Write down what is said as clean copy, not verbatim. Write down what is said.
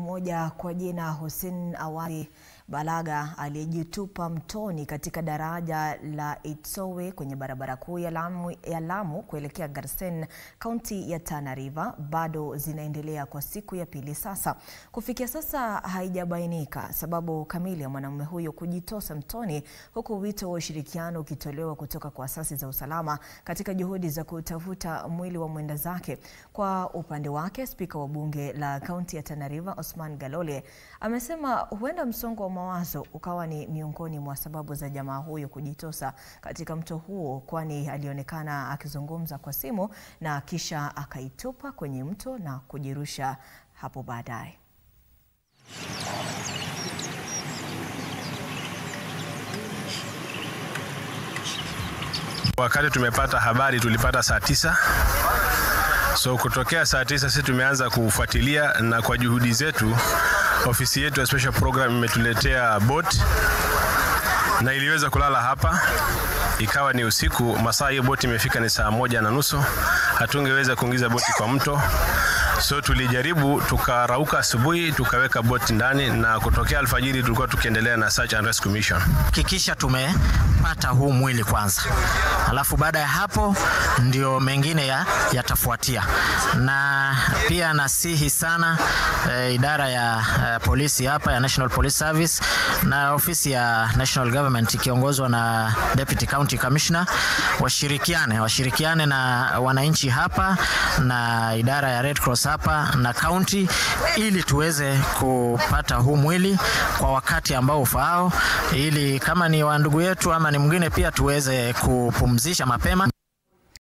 Mmoja kwa jina Hussein Awali Balaga aliyejitupa mtoni katika daraja la Itsowe kwenye barabara kuu ya Lamu kuelekea Garsen, kaunti ya Tana River, bado zinaendelea kwa siku ya pili sasa. Kufikia sasa haijabainika sababu kamili ya mwanamume huyo kujitosa mtoni, huku wito wa ushirikiano ukitolewa kutoka kwa asasi za usalama katika juhudi za kutafuta mwili wa mwenda zake. Kwa upande wake, spika wa bunge la kaunti ya Tana River Osman Galole amesema huenda msongo wa mawazo ukawa ni miongoni mwa sababu za jamaa huyo kujitosa katika mto huo, kwani alionekana akizungumza kwa simu na kisha akaitupa kwenye mto na kujirusha hapo baadaye. Wakati tumepata habari tulipata saa 9. So kutokea saa 9 sisi tumeanza kufuatilia, na kwa juhudi zetu ofisi yetu ya special program imetuletea boat na iliweza kulala hapa. Ikawa ni usiku, masaa hiyo boti imefika ni saa 1:30. Hatungeweza kuingiza boti kwa mto. So tulijaribu, tukarauka asubuhi, tukaweka boti ndani, na kutokea alfajiri tulikuwa tukiendelea na search and rescue mission. Kikisha tumepata huu mwili kwanza, alafu baada ya hapo ndio mengine yatafuatia. Na pia nasihi sana idara ya polisi hapa ya National Police Service na ofisi ya National Government ikiongozwa na Deputy County Commissioner washirikiane na wananchi hapa na idara ya Red Cross hapa na county, ili tuweze kupata huu mwili kwa wakati ambao ufaao, ili kama ni wa ndugu yetu ama ni mwingine pia tuweze kupumzisha mapema.